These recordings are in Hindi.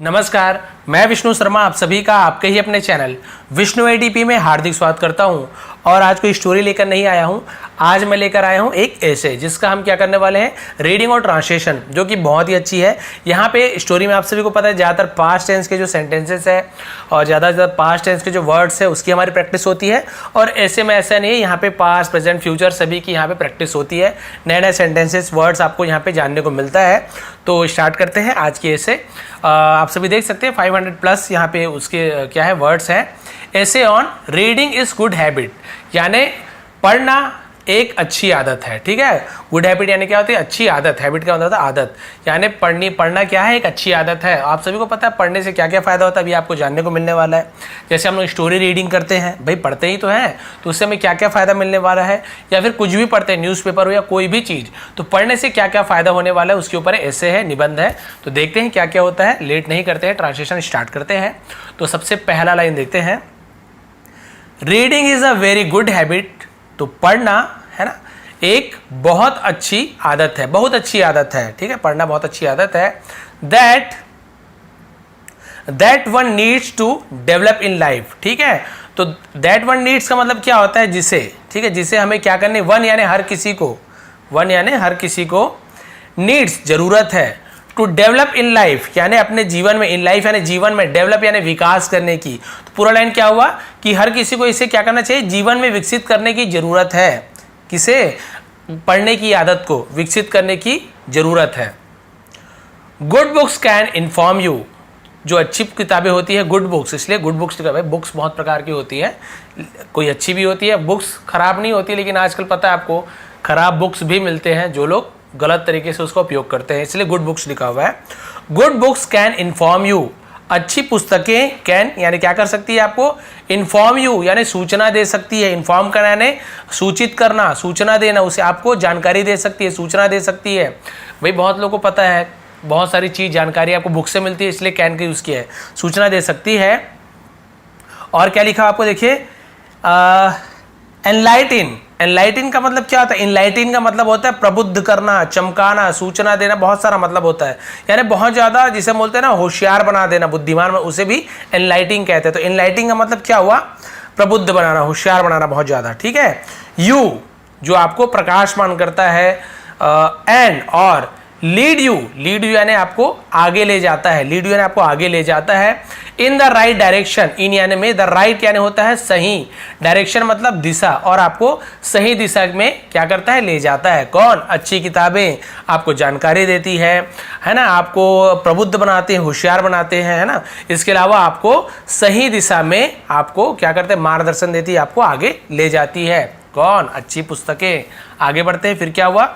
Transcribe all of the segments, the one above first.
नमस्कार, मैं विष्णु शर्मा आप सभी का आपके ही अपने चैनल विष्णु एडीपी में हार्दिक स्वागत करता हूं। और आज कोई स्टोरी लेकर नहीं आया हूं, आज मैं लेकर आया हूं एक ऐसे जिसका हम क्या करने वाले हैं, रीडिंग और ट्रांसलेशन, जो कि बहुत ही अच्छी है। यहाँ पे स्टोरी में आप सभी को पता है ज़्यादातर पास्ट टेंस के जो सेंटेंसेस है और ज़्यादा से ज़्यादा पास्ट टेंस के जो वर्ड्स है उसकी हमारी प्रैक्टिस होती है। और ऐसे में ऐसा नहीं है, यहाँ पे पास्ट प्रेजेंट फ्यूचर सभी की यहाँ पे प्रैक्टिस होती है। नए नए सेंटेंसेस वर्ड्स आपको यहाँ पे जानने को मिलता है। तो स्टार्ट करते हैं आज के ऐसे। आप सभी देख सकते हैं 500 प्लस यहाँ पे उसके क्या है वर्ड्स हैं। ऐसे on reading is good habit, यानी पढ़ना एक अच्छी आदत है। ठीक है, गुड हैबिट यानी क्या होती है, अच्छी आदत। हैबिट का मतलब होता है आदत, यानी पढ़ना क्या है, एक अच्छी आदत है। आप सभी को पता है पढ़ने से क्या क्या फ़ायदा होता है, अभी आपको जानने को मिलने वाला है। जैसे हम लोग स्टोरी रीडिंग करते हैं, भाई पढ़ते ही तो हैं, तो उससे हमें क्या क्या फ़ायदा मिलने वाला है, या फिर कुछ भी पढ़ते हैं, न्यूज़पेपर हो या कोई भी चीज़, तो पढ़ने से क्या क्या फ़ायदा होने वाला है उसके ऊपर ऐसे है, निबंध है। तो देखते हैं क्या क्या होता है, लेट नहीं करते हैं, ट्रांसलेशन स्टार्ट करते हैं। तो सबसे पहला लाइन देखते हैं, reading is a very good habit. तो पढ़ना है ना एक बहुत अच्छी आदत है, बहुत अच्छी आदत है। ठीक है, पढ़ना बहुत अच्छी आदत है। That one needs to develop in life. ठीक है, तो दैट वन नीड्स का मतलब क्या होता है, जिसे, ठीक है, जिसे हमें क्या करने, वन यानी हर किसी को, वन यानी हर किसी को, नीड्स जरूरत है, टू डेवलप इन लाइफ यानी अपने जीवन में, इन लाइफ यानी जीवन में, डेवलप यानी विकास करने की। तो पूरा लाइन क्या हुआ कि हर किसी को इसे क्या करना चाहिए, जीवन में विकसित करने की जरूरत है। किसे, पढ़ने की आदत को विकसित करने की जरूरत है। Good books can inform you. जो अच्छी किताबें होती है, गुड बुक्स, इसलिए गुड बुक्स लिखा है। बुक्स बहुत प्रकार की होती है, कोई अच्छी भी होती है, बुक्स खराब नहीं होती, लेकिन आजकल पता है आपको खराब बुक्स भी मिलते हैं जो लोग गलत तरीके से उसका उपयोग करते हैं, इसलिए गुड बुक्स लिखा हुआ है। Good books can inform you. अच्छी पुस्तकें कैन यानी क्या कर सकती है, आपको इन्फॉर्म यू यानी सूचना दे सकती है। इन्फॉर्म करना यानी सूचित करना, सूचना देना, उसे आपको जानकारी दे सकती है, सूचना दे सकती है। भाई बहुत लोगों को पता है बहुत सारी चीज़ जानकारी आपको बुक से मिलती है, इसलिए कैन का यूज़ किया है, सूचना दे सकती है। और क्या लिखा आपको देखिए, एनलाइटिन। एनलाइटिन का मतलब क्या होता है, एनलाइटिन का मतलब होता है प्रबुद्ध करना, चमकाना, सूचना देना, बहुत सारा मतलब होता है। यानी बहुत ज़्यादा, जिसे बोलते हैं ना होशियार बना देना, बुद्धिमान, उसे भी एनलाइटिंग कहते हैं। तो एनलाइटिंग का मतलब क्या हुआ, प्रबुद्ध बनाना, होशियार बनाना बहुत ज़्यादा। ठीक है, यू जो आपको प्रकाशमान करता है, एंड और लीड यू यानी आपको आगे ले जाता है, लीड यू यानी आपको आगे ले जाता है। इन द राइट डायरेक्शन, इन यानी में, द राइट यानी होता है सही, डायरेक्शन मतलब दिशा, और आपको सही दिशा में क्या करता है, ले जाता है। कौन, अच्छी किताबें आपको जानकारी देती है ना, आपको प्रबुद्ध बनाते हैं, होशियार बनाते हैं, है ना। इसके अलावा आपको सही दिशा में आपको क्या करते हैं, मार्गदर्शन देती है, आपको आगे ले जाती है। कौन, अच्छी पुस्तकें। आगे बढ़ते हैं, फिर क्या हुआ,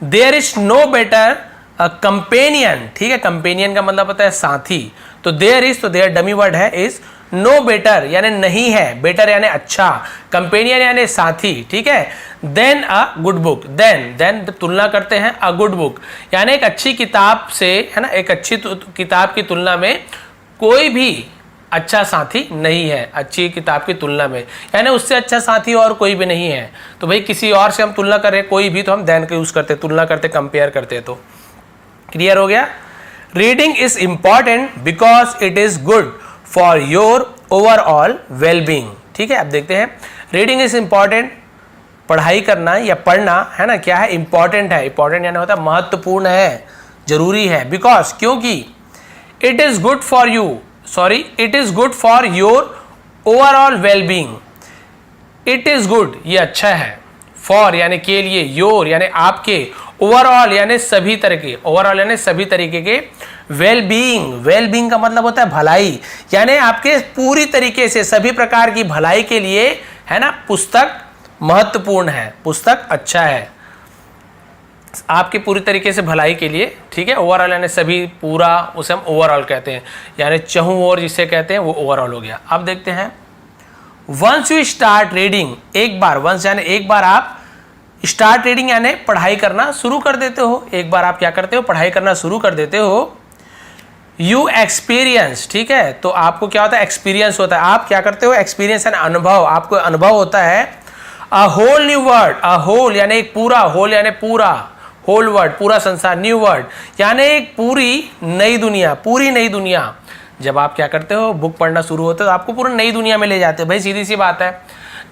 there is no better companion. ठीक है, कंपेनियन का मतलब होता है साथी। तो देयर इज, तो देयर डमी वर्ड है, इज नो बेटर यानी नहीं है, बेटर यानी अच्छा, कंपेनियन यानी साथी। ठीक है, then a good book. Then तुलना करते हैं, अ गुड बुक यानी एक अच्छी किताब से, है ना, एक अच्छी किताब की तुलना में कोई भी अच्छा साथी नहीं है। अच्छी किताब की तुलना में यानी उससे अच्छा साथी और कोई भी नहीं है। तो भाई किसी और से हम तुलना करें कोई भी, तो हम देन का यूज करते, तुलना करते, कंपेयर करते। तो क्लियर हो गया। Reading is important because it is good for your overall wellbeing. ठीक है, अब देखते हैं, रीडिंग इज इंपॉर्टेंट, पढ़ाई करना या पढ़ना, है ना, क्या है, इंपॉर्टेंट है। इंपॉर्टेंट यानी होता है महत्वपूर्ण है, जरूरी है। बिकॉज क्योंकि, it is good for you, it is good for your overall wellbeing. It is good ये अच्छा है, फॉर यानी के लिए, योर यानी आपके, ओवरऑल यानी सभी तरह के, ओवरऑल यानी सभी तरीके के, वेलबींग का मतलब होता है भलाई, यानी आपके पूरी तरीके से सभी प्रकार की भलाई के लिए, है ना, पुस्तक महत्वपूर्ण है, पुस्तक अच्छा है आपके पूरी तरीके से भलाई के लिए। ठीक है, ओवरऑल यानी सभी, पूरा, उसे हम ओवरऑल कहते हैं, यानी चहु ओर जिसे कहते हैं वो ओवरऑल हो गया। अब देखते हैं, वंस यू स्टार्ट रीडिंग, एक बार, वंस यानी एक बार आप स्टार्ट रीडिंग यानी पढ़ाई करना शुरू कर देते हो, एक बार आप क्या करते हो, पढ़ाई करना शुरू कर देते हो। यू एक्सपीरियंस, ठीक है, तो आपको क्या होता है, एक्सपीरियंस होता है, आप क्या करते हो, एक्सपीरियंस यानी अनुभव, आपको अनुभव होता है। A whole new word, a whole यानी एक पूरा, होल यानी पूरा, होल वर्ल्ड, पूरा संसार, न्यू वर्ल्ड यानी एक पूरी नई दुनिया, पूरी नई दुनिया। जब आप क्या करते हो, बुक पढ़ना शुरू होते हो तो आपको पूरी नई दुनिया में ले जाते हैं। भाई सीधी सी बात है,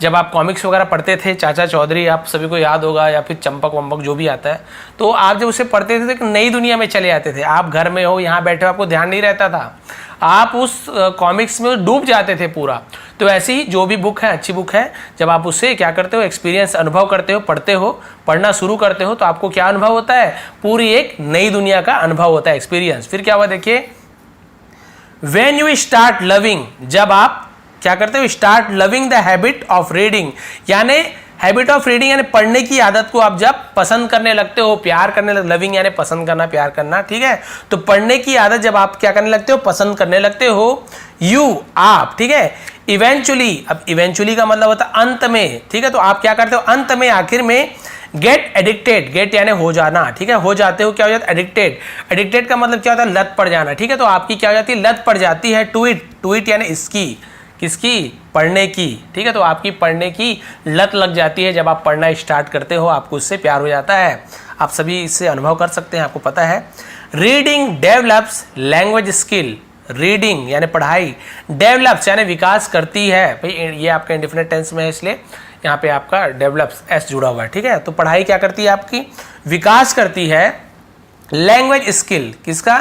जब आप कॉमिक्स वगैरह पढ़ते थे, चाचा चौधरी आप सभी को याद होगा, या फिर चंपक वंपक जो भी आता है, तो आप जब उसे पढ़ते थे तो एक नई दुनिया में चले जाते थे। आप घर में हो, यहाँ बैठे हो, आपको ध्यान नहीं रहता था, आप उस कॉमिक्स में डूब जाते थे पूरा। तो ऐसे ही जो भी बुक है, अच्छी बुक है, जब आप उससे क्या करते हो, एक्सपीरियंस अनुभव करते हो, पढ़ते हो, पढ़ना शुरू करते हो, तो आपको क्या अनुभव होता है, पूरी एक नई दुनिया का अनुभव होता है, एक्सपीरियंस। फिर क्या हुआ देखिए, वेन यू स्टार्ट लविंग, जब आप क्या करते हो, start loving the habit of reading, यानी हैबिट ऑफ रीडिंग यानी पढ़ने की आदत को आप जब पसंद करने लगते हो, प्यार करने लगते, लविंग यानी पसंद करना, प्यार करना, ठीक है। तो पढ़ने की आदत जब आप क्या करने लगते हो, पसंद करने लगते हो, यू आप, ठीक है, इवेंचुअली, अब इवेंचुअली का मतलब होता है अंत में, ठीक है। तो आप क्या करते हो, अंत में, आखिर में, गेट एडिक्टेड, गेट यानी हो जाना, ठीक है, हो जाते हो, क्या हो जाता है, एडिक्टेड। एडिक्टेड का मतलब क्या होता है, लत पड़ जाना, ठीक है। तो आपकी क्या हो जाती है, लत पड़ जाती है, टू इट, टू इट यानी इसकी, किसकी, पढ़ने की, ठीक है। तो आपकी पढ़ने की लत लग जाती है, जब आप पढ़ना स्टार्ट करते हो, आपको उससे प्यार हो जाता है। आप सभी इससे अनुभव कर सकते हैं, आपको पता है। Reading develops language skill, reading यानी पढ़ाई, डेवलप्स यानी विकास करती है। भाई ये आपका इंडेफिनिट टेंस में है, इसलिए यहाँ पे आपका डेवलप्स एस जुड़ा हुआ है, ठीक है। तो पढ़ाई क्या करती है, आपकी विकास करती है। लैंग्वेज स्किल किसका,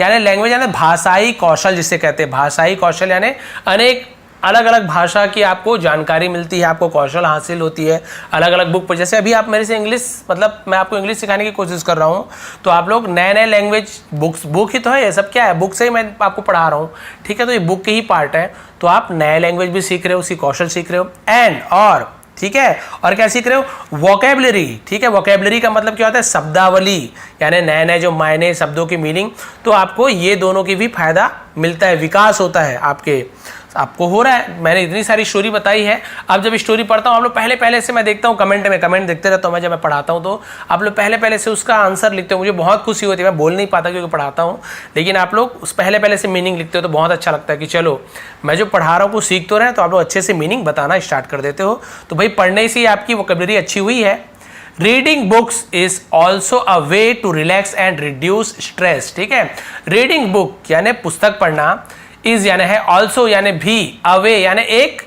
यानी लैंग्वेज यानी भाषाई कौशल जिसे कहते हैं, भाषाई कौशल यानी अनेक अलग अलग भाषा की आपको जानकारी मिलती है, आपको कौशल हासिल होती है अलग अलग बुक पर। जैसे अभी आप मेरे से इंग्लिश, मतलब मैं आपको इंग्लिश सिखाने की कोशिश कर रहा हूँ, तो आप लोग नए नए लैंग्वेज बुक ही तो है, ये सब क्या है, बुक से ही मैं आपको पढ़ा रहा हूँ, ठीक है। तो ये बुक के ही पार्ट है, तो आप नए लैंग्वेज भी सीख रहे हो, उसकी कौशल सीख रहे हो, एंड और, ठीक है, और क्या सीख रहे हो, वोकेबलरी, ठीक है। वोकेबलरी का मतलब क्या होता है, शब्दावली, यानी नए नए जो मायने, शब्दों की मीनिंग। तो आपको ये दोनों की भी फायदा मिलता है, विकास होता है आपको हो रहा है। मैंने इतनी सारी स्टोरी बताई है, अब जब स्टोरी पढ़ता हूँ, आप लोग पहले से, मैं देखता हूँ कमेंट में, कमेंट देखते रहता हूँ मैं, जब मैं पढ़ाता हूँ तो आप लोग पहले से उसका आंसर लिखते हो, मुझे बहुत खुशी होती है। मैं बोल नहीं पाता क्योंकि पढ़ाता हूँ, लेकिन आप लोग उस पहले से मीनिंग लिखते हो तो बहुत अच्छा लगता है कि चलो मैं जो पढ़ा रहा हूँ कुछ सीख तो रहे हैं, तो आप लोग अच्छे से मीनिंग बताना स्टार्ट कर देते हो। तो भाई पढ़ने से ही आपकी वोकैबुलरी अच्छी हुई है। Reading books is also a way to relax and reduce stress, ठीक है। रीडिंग बुक यानी पुस्तक पढ़ना, इज यानी है, ऑल्सो यानी भी, अवे यानी एक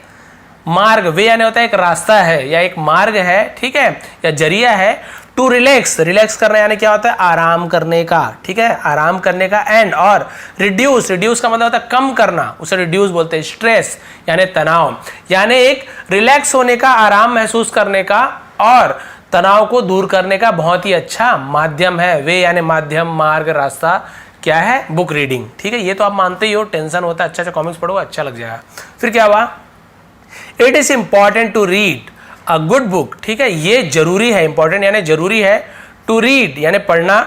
मार्ग, वे यानी होता है एक रास्ता है या एक मार्ग है, ठीक है, या जरिया है। टू रिलैक्स, रिलैक्स करना यानी क्या होता है, आराम करने का, ठीक है, आराम करने का। एंड और रिड्यूस, रिड्यूस का मतलब होता है कम करना, उसे रिड्यूस बोलते हैं। स्ट्रेस यानी तनाव, यानी एक रिलैक्स होने का, आराम महसूस करने का और तनाव को दूर करने का बहुत ही अच्छा माध्यम है। वे यानी माध्यम, मार्ग, रास्ता क्या है, बुक रीडिंग, ठीक है। ये तो आप मानते ही हो, टेंशन होता है, अच्छा कॉमिक्स पढ़ो, अच्छा लग जाएगा। फिर क्या हुआ, it is important to read a good book, ठीक है, ये जरूरी है, इंपॉर्टेंट यानी जरूरी है, टू रीड यानी पढ़ना,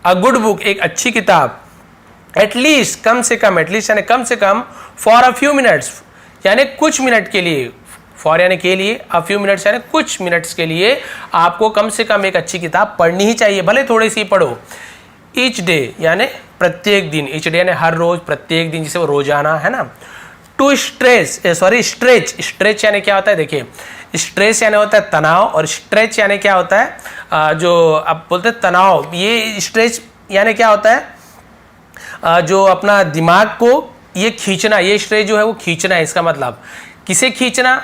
अ गुड बुक एक अच्छी किताब, एटलीस्ट कम से कम, एटलीस्ट यानी कम से कम, फॉर अ फ्यू मिनट्स यानी कुछ मिनट के लिए, फॉर यानी के लिए, अ फ्यू मिनट्स यानी कुछ मिनट्स के लिए आपको कम से कम एक अच्छी किताब पढ़नी ही चाहिए, भले थोड़ी सी पढ़ो। ईच डे यानी प्रत्येक दिन, ईच डे यानी हर रोज, प्रत्येक दिन, जिसे वो रोजाना है ना। टू स्ट्रेच स्ट्रेच यानी क्या होता है, देखिए स्ट्रेस यानी होता है तनाव, और स्ट्रेच यानी क्या होता है, जो आप बोलते हैं तनाव, ये स्ट्रेच यानी क्या होता है, जो अपना दिमाग को ये खींचना, ये स्ट्रेच जो है वो खींचना है, इसका मतलब किसे खींचना,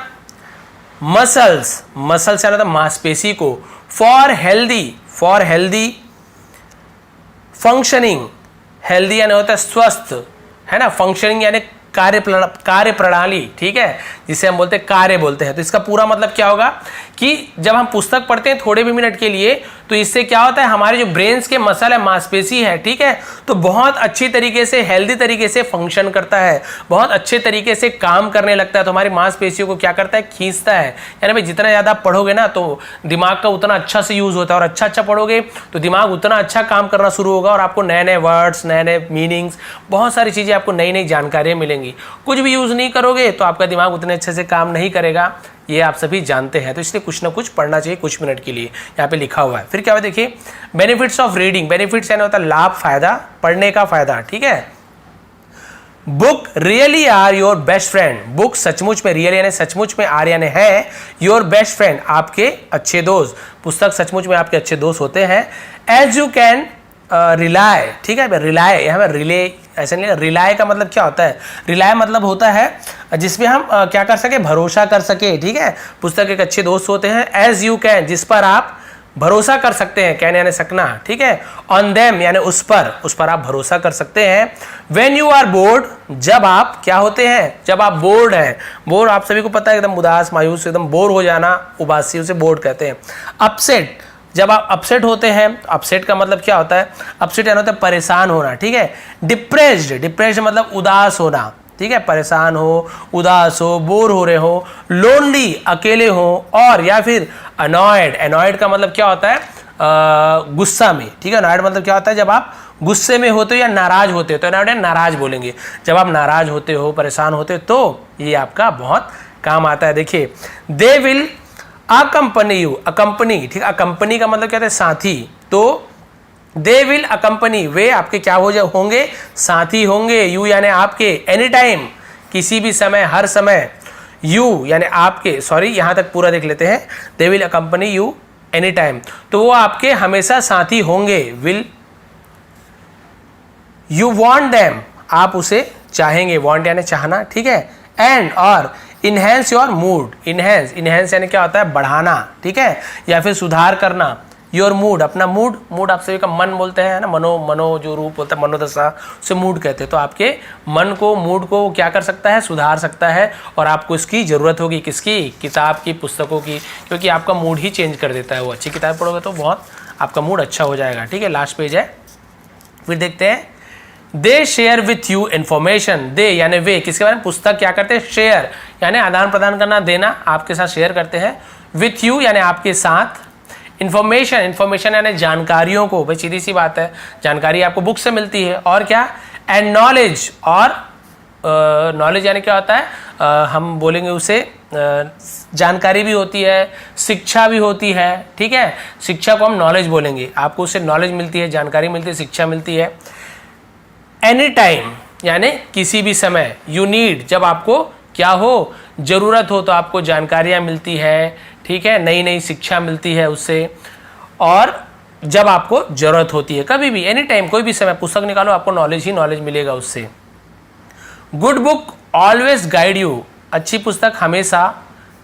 मसल्स, मसल्स यानी होता है मांसपेशी को। फॉर हेल्दी फंक्शनिंग, हेल्दी यानी होता है स्वस्थ, है ना, फंक्शनिंग यानी कार्य प्रणाली, ठीक है, जिसे हम बोलते हैं कार्य बोलते हैं। तो इसका पूरा मतलब क्या होगा कि जब हम पुस्तक पढ़ते हैं थोड़े भी मिनट के लिए, तो इससे क्या होता है, हमारे जो ब्रेन्स के मसल है, मांसपेशी है, ठीक है, तो बहुत अच्छी तरीके से, हेल्दी तरीके से फंक्शन करता है, बहुत अच्छे तरीके से काम करने लगता है। तो हमारी मांसपेशियों को क्या करता है, खींचता है। यानी भाई जितना ज़्यादा आप पढ़ोगे ना, तो दिमाग का उतना अच्छा से यूज़ होता है, और अच्छा पढ़ोगे तो दिमाग उतना अच्छा काम करना शुरू होगा, और आपको नए नए वर्ड्स, नए नए मीनिंग्स, बहुत सारी चीज़ें, आपको नई नई जानकारियाँ मिलेंगी। कुछ भी यूज़ नहीं करोगे तो आपका दिमाग उतने अच्छे से काम नहीं करेगा, ये आप सभी जानते हैं। तो इसलिए कुछ ना कुछ पढ़ना चाहिए कुछ मिनट के लिए, यहाँ पे लिखा हुआ है। फिर क्या हुआ देखिए, बेनिफिट्स ऑफ रीडिंग, बेनिफिट्स यानी होता है लाभ, फायदा, पढ़ने का फायदा, ठीक है। Book really are your best friend, book सचमुच में, रियल यानी सचमुच में, आर यानी है, योर बेस्ट फ्रेंड आपके अच्छे दोस्त, पुस्तक सचमुच में आपके अच्छे दोस्त होते हैं। एज यू कैन रिलाय, ठीक है, रिलाय यहाँ पे रिले ऐसा नहीं, रिलाय का मतलब क्या होता है, रिलाय मतलब होता है जिसमें हम क्या कर सके, भरोसा कर सके, ठीक है, पुस्तक एक अच्छे दोस्त होते हैं। एज यू कैन जिस पर आप भरोसा कर सकते हैं, कैन यानी सकना, ठीक है, ऑन देम यानी उस पर आप भरोसा कर सकते हैं। व्हेन यू आर बोर्ड जब आप क्या होते हैं, जब आप बोर्ड हैं, बोर आप सभी को पता है एकदम उदास मायूस एकदम बोर हो जाना, उबासी उसे बोर्ड कहते हैं। अपसेट जब आप अपसेट होते हैं, अपसेट का मतलब क्या होता है, अपसेट यानी होता है परेशान होना, ठीक है। डिप्रेस्ड मतलब उदास होना, ठीक है, परेशान हो, उदास हो, बोर हो रहे हो। लोनली अकेले हो, और या फिर अनॉयड का मतलब क्या होता है, गुस्सा में, ठीक है। अनॉयड मतलब क्या होता है, जब आप गुस्से में होते हो या नाराज होते हो, तो अनॉयड नाराज बोलेंगे, जब आप नाराज होते हो, परेशान होते हो, तो ये आपका बहुत काम आता है। देखिए, they will accompany you, accompany, ठीक है, अकम्पनी का मतलब क्या होता है, साथी, तो दे विल अकम्पनी वे आपके क्या होंगे, साथी होंगे। यू यानी आपके, एनी टाइम किसी भी समय, हर समय। यू यानी आपके, सॉरी यहाँ तक पूरा देख लेते हैं, they will accompany you any time, तो वो आपके हमेशा साथी होंगे। विल यू वॉन्ट देम आप उसे चाहेंगे, वॉन्ट यानी चाहना, ठीक है। एंड और इनहेंस योर मूड, इनहेंस यानी क्या होता है, बढ़ाना, ठीक है, या फिर सुधार करना। योर मूड अपना मूड आप सभी का मन बोलते हैं ना, मनो जो रूप होता है, मनोदशा, उसे मूड कहते हैं। तो आपके मन को, मूड को क्या कर सकता है, सुधार सकता है, और आपको इसकी ज़रूरत होगी, किसकी, किताब की, पुस्तकों की, क्योंकि आपका मूड ही चेंज कर देता है वो। अच्छी किताब पढ़ोगे तो बहुत आपका मूड अच्छा हो जाएगा, ठीक है। लास्ट पेज है, फिर देखते हैं। दे शेयर विथ यू इन्फॉर्मेशन, दे यानी वे, किसके बारे में, पुस्तक क्या करते हैं, शेयर यानी आदान प्रदान करना, देना, आपके साथ शेयर करते हैं। विथ यू यानी आपके साथ। इन्फॉर्मेशन यानी जानकारियों को, भाई सीधी सी बात है, जानकारी आपको बुक से मिलती है, और क्या, एंड नॉलेज, और नॉलेज यानी क्या होता है, हम बोलेंगे उसे जानकारी भी होती है, शिक्षा भी होती है, ठीक है, शिक्षा को हम नॉलेज बोलेंगे, आपको उससे नॉलेज मिलती है, जानकारी मिलती है, शिक्षा मिलती है। एनी टाइम यानी किसी भी समय। यू नीड जब आपको क्या हो, जरूरत हो, तो आपको जानकारियाँ मिलती है, ठीक है, नई नई शिक्षा मिलती है उससे। और जब आपको जरूरत होती है, कभी भी, एनी टाइम, कोई भी समय पुस्तक निकालो, आपको नॉलेज ही नॉलेज मिलेगा उससे। Good book always guide you, अच्छी पुस्तक हमेशा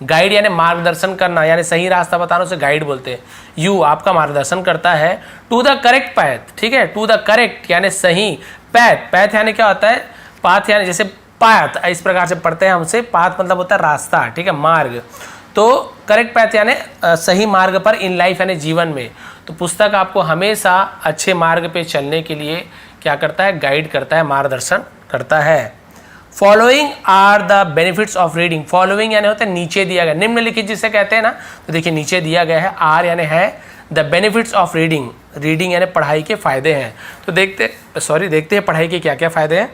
गाइड यानी मार्गदर्शन करना, यानी सही रास्ता बताना, उसे गाइड बोलते हैं। यू आपका मार्गदर्शन करता है। टू द करेक्ट पैथ, ठीक है, टू द करेक्ट यानी सही, पैथ यानी क्या होता है, पाथ यानी जैसे पाथ इस प्रकार से पढ़ते हैं हमसे, पाथ मतलब होता है रास्ता, ठीक है, मार्ग, तो करेक्ट पैथ यानी सही मार्ग पर, इन लाइफ यानी जीवन में। तो पुस्तक आपको हमेशा अच्छे मार्ग पे चलने के लिए क्या करता है, गाइड करता है, मार्गदर्शन करता है। Following are the benefits of reading, following यानी होता है नीचे दिया गया, निम्नलिखित जिसे कहते हैं ना, तो देखिए नीचे दिया गया है, आर यानी है, the benefits of reading, reading यानी पढ़ाई के फायदे हैं। तो देखते हैं पढ़ाई के क्या क्या फायदे हैं,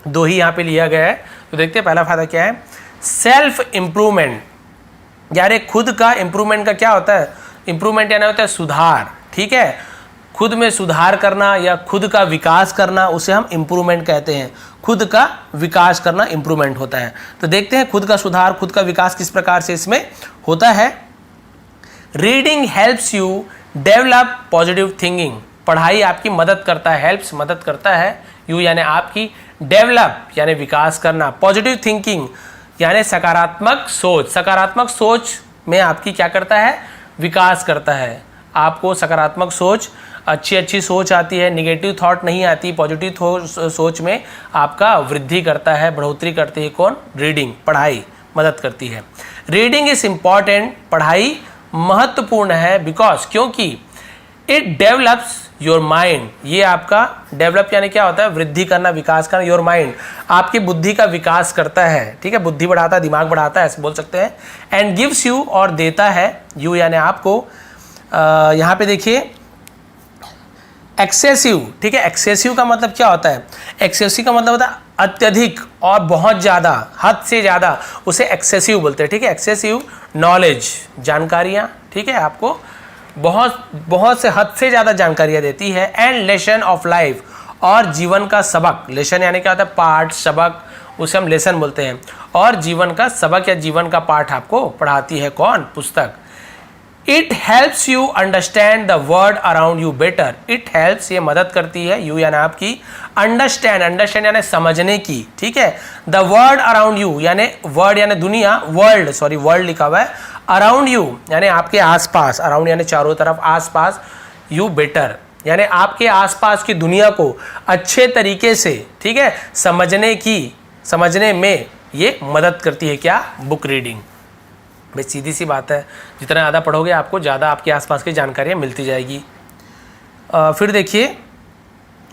दो ही यहाँ पे लिया गया है, तो देखते हैं पहला फायदा क्या है, सेल्फ इम्प्रूवमेंट, यानी खुद का इम्प्रूवमेंट का क्या होता है, इम्प्रूवमेंट यानी होता है सुधार, ठीक है, खुद में सुधार करना या खुद का विकास करना, उसे हम इम्प्रूवमेंट कहते हैं। खुद का विकास करना इम्प्रूवमेंट होता है। तो देखते हैं खुद का सुधार, खुद का विकास किस प्रकार से इसमें होता है। Reading helps you develop positive thinking, पढ़ाई आपकी मदद करता है, हेल्प्स मदद करता है, यू यानी आपकी, डेवलप यानी विकास करना, पॉजिटिव थिंकिंग यानी सकारात्मक सोच, सकारात्मक सोच में आपकी क्या करता है, विकास करता है, आपको सकारात्मक सोच, अच्छी सोच आती है, निगेटिव थॉट नहीं आती, पॉजिटिव सोच में आपका वृद्धि करता है, बढ़ोतरी करती है कौन, रीडिंग, पढ़ाई मदद करती है। रीडिंग इज इम्पॉर्टेंट, पढ़ाई महत्वपूर्ण है, बिकॉज क्योंकि इट डेवलप्स योर माइंड, ये आपका डेवलप यानी क्या होता है, वृद्धि करना, विकास करना, योर माइंड आपकी बुद्धि का विकास करता है, ठीक है, बुद्धि बढ़ाता है, दिमाग बढ़ाता है, ऐसे बोल सकते हैं। एंड गिव्स यू और देता है, यू यानी आपको, यहाँ पे देखिए एक्सेसिव, ठीक है, एक्सेसिव का मतलब क्या होता है, एक्सेसिव का मतलब होता है अत्यधिक और बहुत ज़्यादा, हद से ज़्यादा, उसे एक्सेसिव बोलते हैं, ठीक है। एक्सेसिव नॉलेज, जानकारियाँ, ठीक है, आपको बहुत से हद से ज़्यादा जानकारियाँ देती है। एंड लेसन ऑफ लाइफ, और जीवन का सबक, लेसन यानी क्या होता है पाठ, सबक, उसे हम लेसन बोलते हैं, और जीवन का सबक या जीवन का पाठ आपको पढ़ाती है कौन? पुस्तक। It helps you understand the world around you better. It helps, ये मदद करती है, यू यानी आपकी, अंडरस्टैंड, अंडरस्टैंड यानी समझने की, ठीक है, द वर्ल्ड अराउंड यू यानी वर्ड यानी दुनिया, वर्ल्ड सॉरी वर्ल्ड लिखा हुआ है, अराउंड यू यानी आपके आसपास, अराउंड यानी चारों तरफ, आसपास, यू बेटर यानी आपके आसपास की दुनिया को अच्छे तरीके से, ठीक है, समझने में ये मदद करती है क्या? Book reading. भाई सीधी सी बात है, जितना ज़्यादा पढ़ोगे आपको ज़्यादा आपके आसपास की जानकारियाँ मिलती जाएगी। फिर देखिए,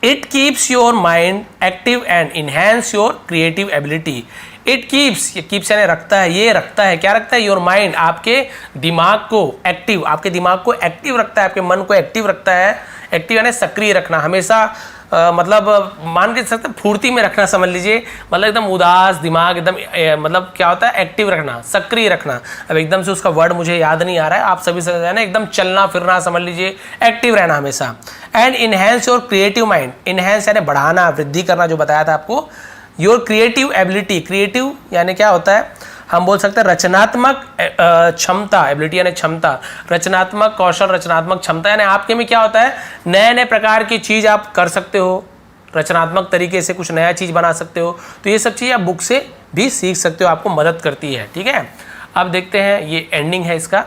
it keeps your mind active and enhance your creative ability. It keeps, ये कीप्स यानी रखता है, ये रखता है, क्या रखता है? योर माइंड, आपके दिमाग को एक्टिव, आपके दिमाग को एक्टिव रखता है, आपके मन को एक्टिव रखता है। एक्टिव यानी सक्रिय रखना, हमेशा मतलब मान के सकते फुर्ती में रखना, समझ लीजिए, मतलब एकदम उदास दिमाग, एकदम मतलब क्या होता है? एक्टिव रखना, सक्रिय रखना। अब एकदम से उसका वर्ड मुझे याद नहीं आ रहा है, आप सभी समझ रहे हैं ना, एकदम चलना फिरना, समझ लीजिए, एक्टिव रहना हमेशा। And enhance your creative mind, enhance यानी बढ़ाना, वृद्धि करना, जो बताया था आपको। योर क्रिएटिव एबिलिटी, क्रिएटिव यानी क्या होता है? हम बोल सकते हैं रचनात्मक क्षमता, एबिलिटी यानी क्षमता, रचनात्मक कौशल, रचनात्मक क्षमता यानी आपके में क्या होता है? नए नए प्रकार की चीज़ आप कर सकते हो, रचनात्मक तरीके से कुछ नया चीज़ बना सकते हो। तो ये सब चीज़ आप बुक से भी सीख सकते हो, आपको मदद करती है, ठीक है। अब देखते हैं, ये एंडिंग है इसका।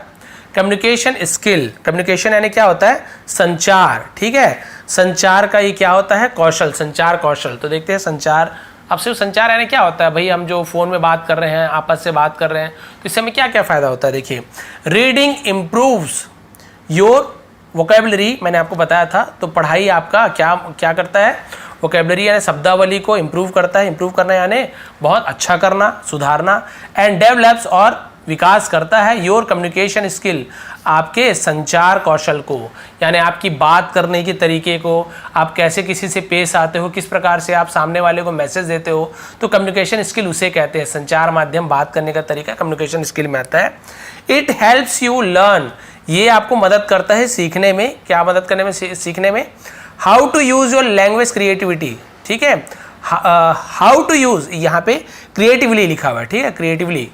कम्युनिकेशन स्किल, कम्युनिकेशन यानी क्या होता है? संचार, ठीक है, संचार का ये क्या होता है? कौशल, संचार कौशल। तो देखते हैं संचार। अब सिर्फ संचार यानी क्या होता है भाई? हम जो फ़ोन में बात कर रहे हैं, आपस से बात कर रहे हैं, तो इससे हमें क्या क्या फ़ायदा होता है? देखिए, रीडिंग इम्प्रूव्स योर वोकेबलरी, मैंने आपको बताया था। तो पढ़ाई आपका क्या क्या करता है? वोकेबलरी यानी शब्दावली को इम्प्रूव करता है, इम्प्रूव करना यानी बहुत अच्छा करना, सुधारना। एंड डेवलप्स, और विकास करता है, योर कम्युनिकेशन स्किल, आपके संचार कौशल को, यानी आपकी बात करने के तरीके को, आप कैसे किसी से पेश आते हो, किस प्रकार से आप सामने वाले को मैसेज देते हो। तो कम्युनिकेशन स्किल उसे कहते हैं, संचार माध्यम, बात करने का तरीका कम्युनिकेशन स्किल में आता है। इट हेल्प्स यू लर्न, ये आपको मदद करता है सीखने में। क्या मदद करने में? सीखने में। How to use your language creativity, ठीक है, हाउ टू यूज, यहाँ पे क्रिएटिवली लिखा हुआ है, ठीक है, क्रिएटिवली।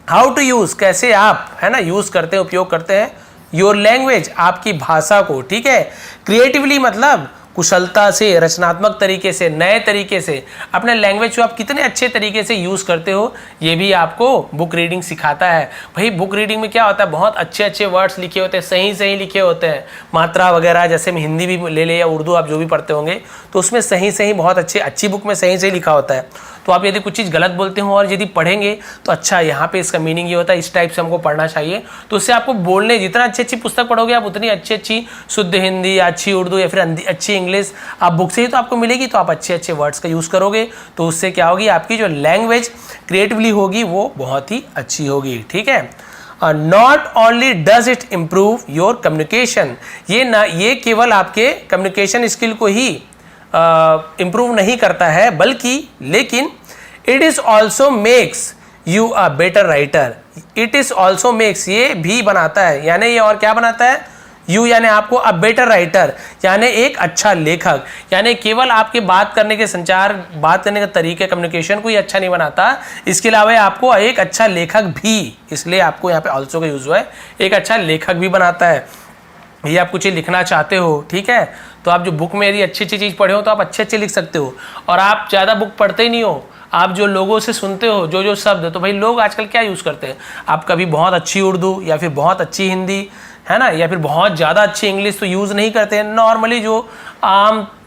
हाउ टू यूज, कैसे आप, है ना, यूज करते हैं, उपयोग करते हैं, योर लैंग्वेज, आपकी भाषा को, ठीक है। क्रिएटिवली मतलब कुशलता से, रचनात्मक तरीके से, नए तरीके से अपने लैंग्वेज को आप कितने अच्छे तरीके से यूज़ करते हो, ये भी आपको बुक रीडिंग सिखाता है। भाई बुक रीडिंग में क्या होता है? बहुत अच्छे अच्छे वर्ड्स लिखे होते हैं, सही सही लिखे होते हैं, मात्रा वगैरह, जैसे हम हिंदी भी ले ले या उर्दू आप जो भी पढ़ते होंगे, तो उसमें सही सही बहुत अच्छी बुक में सही सही लिखा होता है। तो आप यदि कुछ चीज़ गलत बोलते हो और यदि पढ़ेंगे तो अच्छा यहाँ पे इसका मीनिंग ये होता है, इस टाइप से हमको पढ़ना चाहिए। तो उससे आपको बोलने, जितना अच्छी पुस्तक पढ़ोगे आप, उतनी अच्छी शुद्ध हिंदी, अच्छी उर्दू या फिर अच्छी इंग्लिश आप बुक से ही तो आपको मिलेगी। तो आप अच्छे वर्ड्स का यूज़ करोगे तो उससे क्या होगी? आपकी जो लैंग्वेज क्रिएटिवली होगी वो बहुत ही अच्छी होगी, ठीक है। Not only does it improve your communication, ये केवल आपके कम्युनिकेशन स्किल को ही इम्प्रूव नहीं करता है, बल्कि लेकिन it is also makes you a better writer. It is also makes, ये भी बनाता है, यानी ये और क्या बनाता है? यू यानी आपको अ बेटर राइटर, यानी एक अच्छा लेखक। यानी केवल आपके बात करने के संचार, बात करने का तरीके, कम्युनिकेशन को ही अच्छा नहीं बनाता, इसके अलावा आपको एक अच्छा लेखक भी, इसलिए आपको यहाँ पे ऑल्सो का यूज हुआ है, एक अच्छा लेखक भी बनाता है। ये आप कुछ लिखना चाहते हो, ठीक है, तो आप जो बुक में यदि अच्छी चीज़ पढ़े हो तो आप अच्छे लिख सकते हो। और आप ज़्यादा बुक पढ़ते ही नहीं हो, आप जो लोगों से सुनते हो जो शब्द, तो भाई लोग आजकल क्या यूज़ करते हैं? आप कभी बहुत अच्छी उर्दू या फिर बहुत अच्छी हिंदी, है ना, या फिर बहुत ज़्यादा अच्छी इंग्लिश तो यूज़ नहीं करते हैं। नॉर्मली जो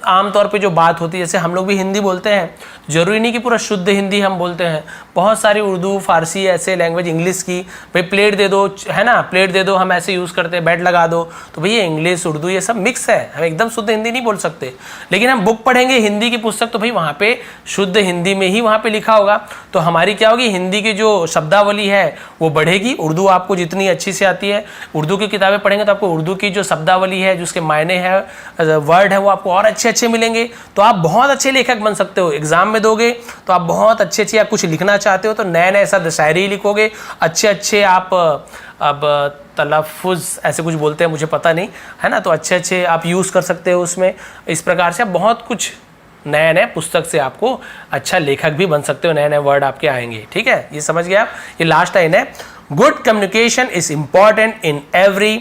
आम तौर पे जो बात होती है, जैसे हम लोग भी हिंदी बोलते हैं, ज़रूरी नहीं कि पूरा शुद्ध हिंदी हम बोलते हैं, बहुत सारी उर्दू, फारसी, ऐसे लैंग्वेज, इंग्लिश की, भाई प्लेट दे दो, है ना, प्लेट दे दो, हम ऐसे यूज़ करते हैं, बेड लगा दो, तो भैया इंग्लिश, उर्दू ये सब मिक्स है, हम एकदम शुद्ध हिंदी नहीं बोल सकते। लेकिन हम बुक पढ़ेंगे हिंदी की पुस्तक, तो भाई वहाँ पे शुद्ध हिंदी में ही वहाँ पे लिखा होगा, तो हमारी क्या होगी? हिंदी की जो शब्दावली है वो बढ़ेगी। उर्दू आपको जितनी अच्छी से आती है, उर्दू की किताबें पढ़ेंगे तो आपको उर्दू की जो शब्दावली है, जो उसके मायने है, वर्ड है, वो आपको और अच्छे अच्छे मिलेंगे तो आप बहुत अच्छे लेखक बन सकते हो। एग्जाम में दोगे तो आप बहुत अच्छे अच्छे, आप कुछ लिखना चाहते हो तो नए नए ऐसा शायरी लिखोगे, अच्छे अच्छे आप अब तलफ़ुज़ ऐसे कुछ बोलते हैं मुझे पता नहीं है ना, तो अच्छे अच्छे आप यूज़ कर सकते हो उसमें। इस प्रकार से आप बहुत कुछ नए नए पुस्तक से आपको अच्छा लेखक भी बन सकते हो, नए नए वर्ड आपके आएंगे। ठीक है, ये समझ गए आप। ये लास्ट लाइन है, good communication is important in every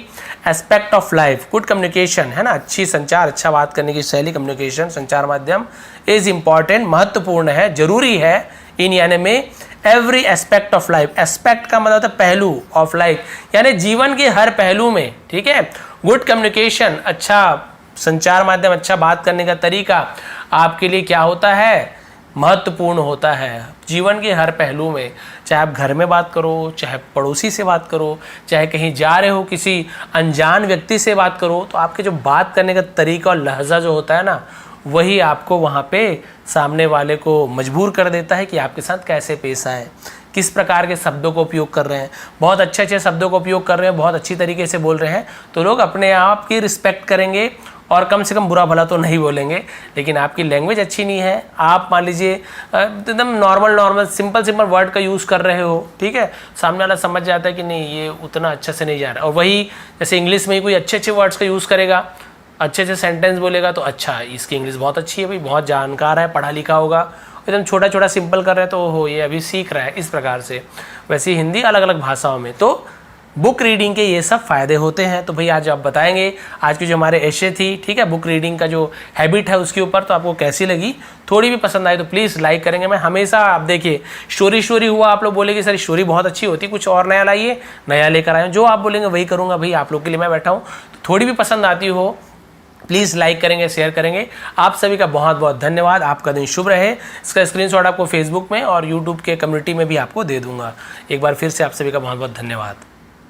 aspect of life. Good communication है ना, अच्छी संचार, अच्छा बात करने की शैली, कम्युनिकेशन संचार माध्यम इज इंपॉर्टेंट, महत्वपूर्ण है, जरूरी है, इन यानी में every aspect of life. Aspect का मतलब होता है पहलू, ऑफ लाइफ यानी जीवन के हर पहलू में। ठीक है, गुड कम्युनिकेशन, अच्छा संचार माध्यम, अच्छा बात करने का तरीका आपके लिए क्या होता है, महत्वपूर्ण होता है जीवन के हर पहलू में। चाहे आप घर में बात करो, चाहे पड़ोसी से बात करो, चाहे कहीं जा रहे हो किसी अनजान व्यक्ति से बात करो, तो आपके जो बात करने का तरीका और लहजा जो होता है ना, वही आपको वहाँ पे सामने वाले को मजबूर कर देता है कि आपके साथ कैसे पेश आए, किस प्रकार के शब्दों को उपयोग कर रहे हैं। बहुत अच्छे अच्छे शब्दों को उपयोग कर रहे हैं, बहुत अच्छी तरीके से बोल रहे हैं, तो लोग अपने आप की रिस्पेक्ट करेंगे और कम से कम बुरा भला तो नहीं बोलेंगे। लेकिन आपकी लैंग्वेज अच्छी नहीं है, आप मान लीजिए एकदम नॉर्मल सिंपल वर्ड का यूज़ कर रहे हो, ठीक है, सामने वाला समझ जाता है कि नहीं ये उतना अच्छा से नहीं जा रहा। और वही जैसे इंग्लिश में ही कोई अच्छे अच्छे वर्ड्स का यूज़ करेगा, अच्छे अच्छे सेंटेंस बोलेगा, तो अच्छा इसकी इंग्लिश बहुत अच्छी है भाई, बहुत जानकार है, पढ़ा लिखा होगा। एकदम छोटा छोटा सिंपल कर रहे हैं तो हो ये अभी सीख रहा है, इस प्रकार से। वैसे हिंदी अलग अलग भाषाओं में, तो बुक रीडिंग के ये सब फ़ायदे होते हैं। तो भाई आज आप बताएंगे, आज की जो हमारे एशे थी, ठीक है, बुक रीडिंग का जो हैबिट है उसके ऊपर, तो आपको कैसी लगी, थोड़ी भी पसंद आई तो प्लीज़ लाइक करेंगे। मैं हमेशा, आप देखिए स्टोरी हुआ, आप लोग बोलेंगे सर स्टोरी बहुत अच्छी होती, कुछ और नया लाइए, नया लेकर आए, जो आप बोलेंगे वही करूँगा भाई, आप लोग के लिए मैं बैठा हूँ। तो थोड़ी भी पसंद आती हो प्लीज़ लाइक करेंगे, शेयर करेंगे। आप सभी का बहुत बहुत धन्यवाद, आपका दिन शुभ रहे। इसका स्क्रीनशॉट आपको फेसबुक में और यूट्यूब के कम्युनिटी में भी आपको दे दूंगा। एक बार फिर से आप सभी का बहुत बहुत धन्यवाद।